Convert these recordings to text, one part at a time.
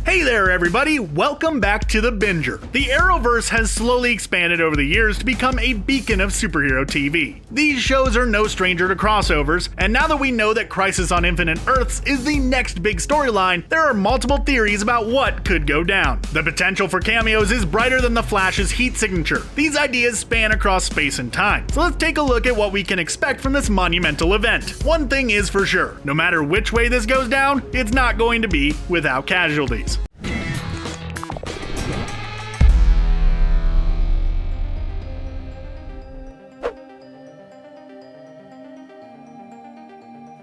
Hey there everybody, welcome back to The Binger. The Arrowverse has slowly expanded over the years to become a beacon of superhero TV. These shows are no stranger to crossovers, and now that we know that Crisis on Infinite Earths is the next big storyline, there are multiple theories about what could go down. The potential for cameos is brighter than the Flash's heat signature. These ideas span across space and time, so let's take a look at what we can expect from this monumental event. One thing is for sure, no matter which way this goes down, it's not going to be without casualties.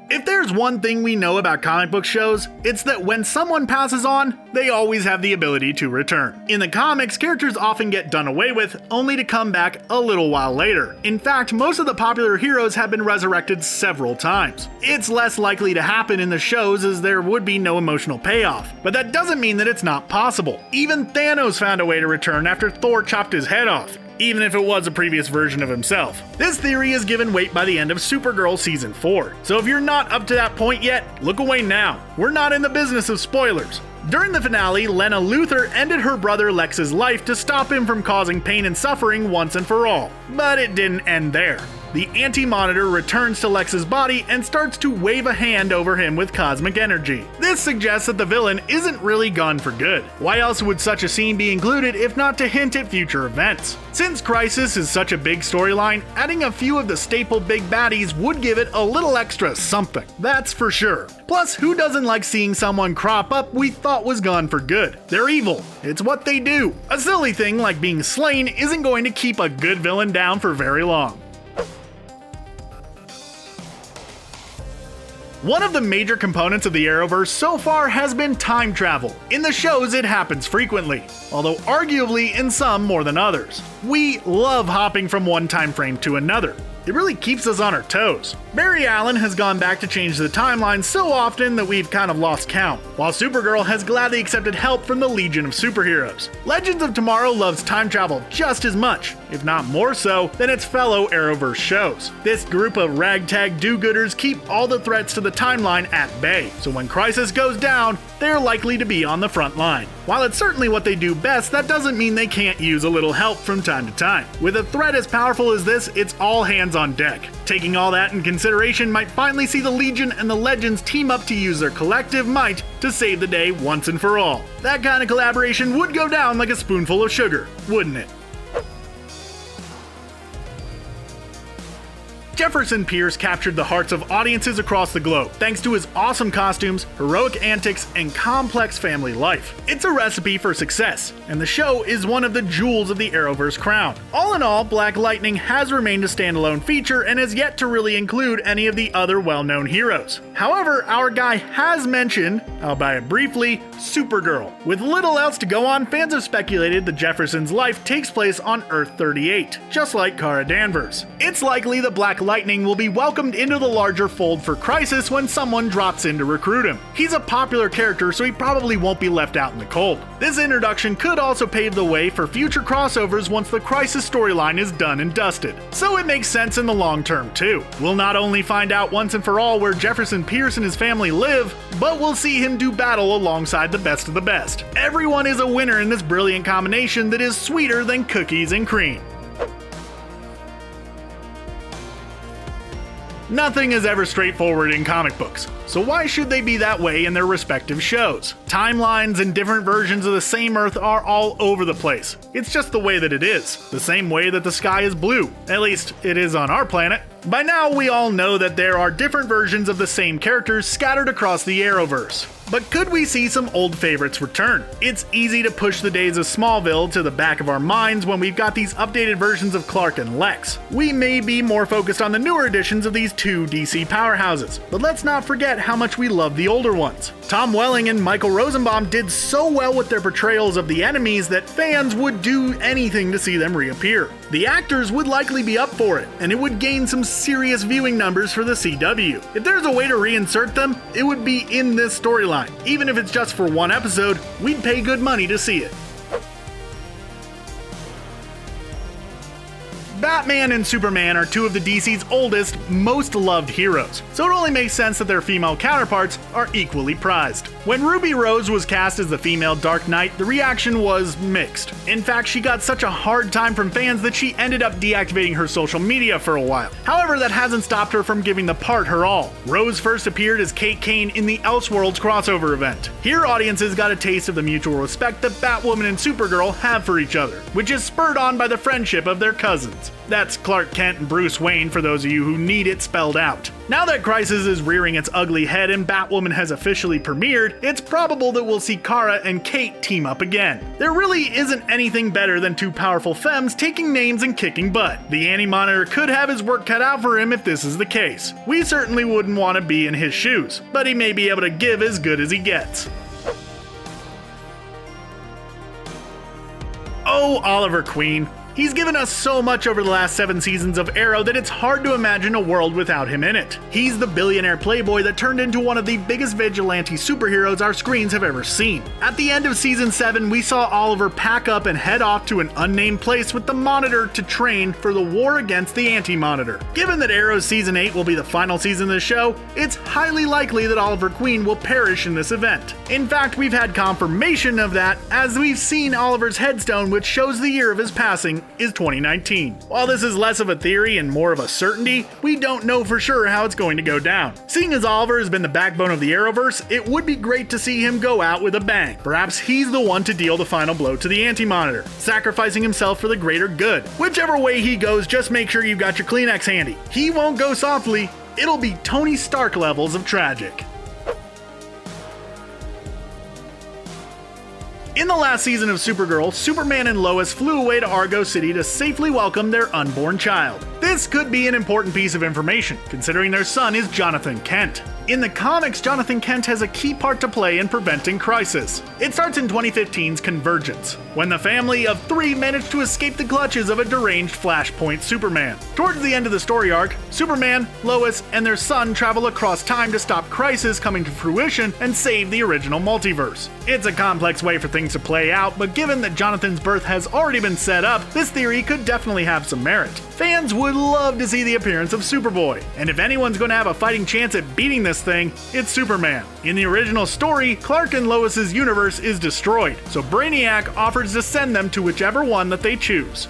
If there's one thing we know about comic book shows, it's that when someone passes on, they always have the ability to return. In the comics, characters often get done away with, only to come back a little while later. In fact, most of the popular heroes have been resurrected several times. It's less likely to happen in the shows as there would be no emotional payoff, but that doesn't mean that it's not possible. Even Thanos found a way to return after Thor chopped his head off, even if it was a previous version of himself. This theory is given weight by the end of Supergirl Season 4, so if you're not up to that point yet, look away now. We're not in the business of spoilers. During the finale, Lena Luthor ended her brother Lex's life to stop him from causing pain and suffering once and for all. But it didn't end there. The Anti-Monitor returns to Lex's body and starts to wave a hand over him with cosmic energy. This suggests that the villain isn't really gone for good. Why else would such a scene be included if not to hint at future events? Since Crisis is such a big storyline, adding a few of the staple big baddies would give it a little extra something, that's for sure. Plus, who doesn't like seeing someone crop up we thought was gone for good? They're evil. It's what they do. A silly thing like being slain isn't going to keep a good villain down for very long. One of the major components of the Arrowverse so far has been time travel. In the shows, it happens frequently, although arguably in some more than others. We love hopping from one time frame to another. It really keeps us on our toes. Barry Allen has gone back to change the timeline so often that we've kind of lost count, while Supergirl has gladly accepted help from the Legion of Superheroes. Legends of Tomorrow loves time travel just as much, if not more so, than its fellow Arrowverse shows. This group of ragtag do-gooders keep all the threats to the timeline at bay, so when Crisis goes down, they're likely to be on the front line. While it's certainly what they do best, that doesn't mean they can't use a little help from time to time. With a threat as powerful as this, it's all hands on deck. Taking all that in consideration might finally see the Legion and the Legends team up to use their collective might to save the day once and for all. That kind of collaboration would go down like a spoonful of sugar, wouldn't it? Jefferson Pierce captured the hearts of audiences across the globe thanks to his awesome costumes, heroic antics, and complex family life. It's a recipe for success, and the show is one of the jewels of the Arrowverse crown. All in all, Black Lightning has remained a standalone feature and has yet to really include any of the other well-known heroes. However, our guy has mentioned, albeit briefly, Supergirl. With little else to go on, fans have speculated that Jefferson's life takes place on Earth 38, just like Kara Danvers. It's likely that Black Lightning will be welcomed into the larger fold for Crisis when someone drops in to recruit him. He's a popular character, so he probably won't be left out in the cold. This introduction could also pave the way for future crossovers once the Crisis storyline is done and dusted. So it makes sense in the long term too. We'll not only find out once and for all where Jefferson Pierce and his family live, but we'll see him do battle alongside the best of the best. Everyone is a winner in this brilliant combination that is sweeter than cookies and cream. Nothing is ever straightforward in comic books, so why should they be that way in their respective shows? Timelines and different versions of the same Earth are all over the place. It's just the way that it is, the same way that the sky is blue. At least, it is on our planet. By now, we all know that there are different versions of the same characters scattered across the Arrowverse. But could we see some old favorites return? It's easy to push the days of Smallville to the back of our minds when we've got these updated versions of Clark and Lex. We may be more focused on the newer editions of these two DC powerhouses, but let's not forget how much we love the older ones. Tom Welling and Michael Rosenbaum did so well with their portrayals of the enemies that fans would do anything to see them reappear. The actors would likely be up for it, and it would gain some serious viewing numbers for the CW. If there's a way to reinsert them, it would be in this storyline. Even if it's just for one episode, we'd pay good money to see it. Batman and Superman are two of the DC's oldest, most loved heroes, so it only makes sense that their female counterparts are equally prized. When Ruby Rose was cast as the female Dark Knight, the reaction was mixed. In fact, she got such a hard time from fans that she ended up deactivating her social media for a while. However, that hasn't stopped her from giving the part her all. Rose first appeared as Kate Kane in the Elseworlds crossover event. Here, audiences got a taste of the mutual respect that Batwoman and Supergirl have for each other, which is spurred on by the friendship of their cousins. That's Clark Kent and Bruce Wayne for those of you who need it spelled out. Now that Crisis is rearing its ugly head and Batwoman has officially premiered, it's probable that we'll see Kara and Kate team up again. There really isn't anything better than two powerful femmes taking names and kicking butt. The Anti-Monitor could have his work cut out for him if this is the case. We certainly wouldn't want to be in his shoes, but he may be able to give as good as he gets. Oh, Oliver Queen. He's given us so much over the last 7 seasons of Arrow that it's hard to imagine a world without him in it. He's the billionaire playboy that turned into one of the biggest vigilante superheroes our screens have ever seen. At the end of season 7, we saw Oliver pack up and head off to an unnamed place with the Monitor to train for the war against the Anti-Monitor. Given that Arrow's season 8 will be the final season of the show, it's highly likely that Oliver Queen will perish in this event. In fact, we've had confirmation of that as we've seen Oliver's headstone, which shows the year of his passing is 2019. While this is less of a theory and more of a certainty, we don't know for sure how it's going to go down. Seeing as Oliver has been the backbone of the Arrowverse, it would be great to see him go out with a bang. Perhaps he's the one to deal the final blow to the Anti-Monitor, sacrificing himself for the greater good. Whichever way he goes, just make sure you've got your Kleenex handy. He won't go softly, it'll be Tony Stark levels of tragic. In the last season of Supergirl, Superman and Lois flew away to Argo City to safely welcome their unborn child. This could be an important piece of information, considering their son is Jonathan Kent. In the comics, Jonathan Kent has a key part to play in preventing Crisis. It starts in 2015's Convergence, when the family of 3 managed to escape the clutches of a deranged Flashpoint Superman. Towards the end of the story arc, Superman, Lois, and their son travel across time to stop Crisis coming to fruition and save the original multiverse. It's a complex way for things to play out, but given that Jonathan's birth has already been set up, this theory could definitely have some merit. Fans would love to see the appearance of Superboy, and if anyone's going to have a fighting chance at beating this thing, it's Superman. In the original story, Clark and Lois's universe is destroyed, so Brainiac offers to send them to whichever one that they choose.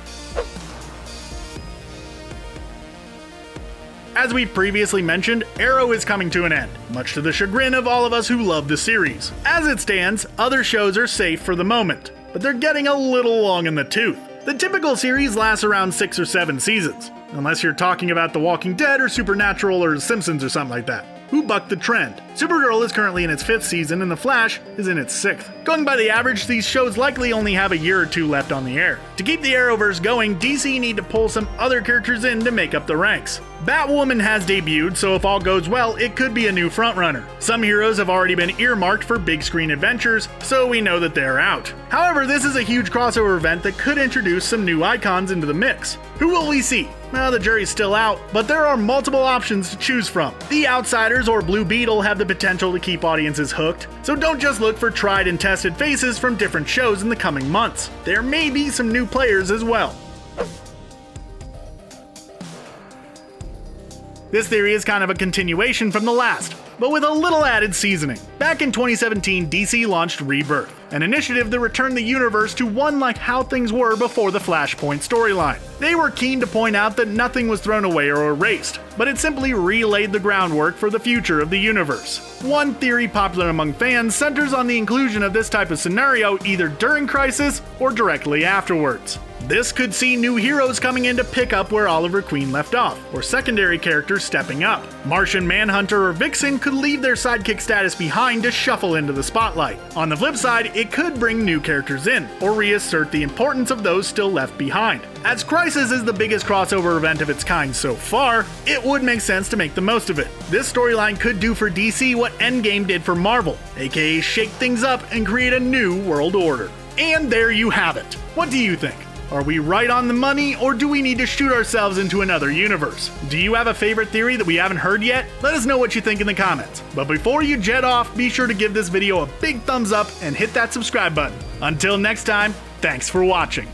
As we previously mentioned, Arrow is coming to an end, much to the chagrin of all of us who love the series. As it stands, other shows are safe for the moment, but they're getting a little long in the tooth. The typical series lasts around 6 or 7 seasons, unless you're talking about The Walking Dead or Supernatural or Simpsons or something like that, who bucked the trend. Supergirl is currently in its 5th season and The Flash is in its 6th. Going by the average, these shows likely only have a year or 2 left on the air. To keep the Arrowverse going, DC need to pull some other characters in to make up the ranks. Batwoman has debuted, so if all goes well, it could be a new frontrunner. Some heroes have already been earmarked for big screen adventures, so we know that they're out. However, this is a huge crossover event that could introduce some new icons into the mix. Who will we see? Well, the jury's still out, but there are multiple options to choose from. The Outsiders or Blue Beetle have the potential to keep audiences hooked, so don't just look for tried and tested faces from different shows in the coming months. There may be some new players as well. This theory is kind of a continuation from the last, but with a little added seasoning. Back in 2017, DC launched REBIRTH, an initiative that returned the universe to one like how things were before the Flashpoint storyline. They were keen to point out that nothing was thrown away or erased, but it simply relayed the groundwork for the future of the universe. One theory popular among fans centers on the inclusion of this type of scenario either during Crisis or directly afterwards. This could see new heroes coming in to pick up where Oliver Queen left off, or secondary characters stepping up. Martian Manhunter or Vixen could leave their sidekick status behind to shuffle into the spotlight. On the flip side, it could bring new characters in, or reassert the importance of those still left behind. As Crisis is the biggest crossover event of its kind so far, it would make sense to make the most of it. This storyline could do for DC what Endgame did for Marvel, aka shake things up and create a new world order. And there you have it. What do you think? Are we right on the money, or do we need to shoot ourselves into another universe? Do you have a favorite theory that we haven't heard yet? Let us know what you think in the comments. But before you jet off, be sure to give this video a big thumbs up and hit that subscribe button. Until next time, thanks for watching.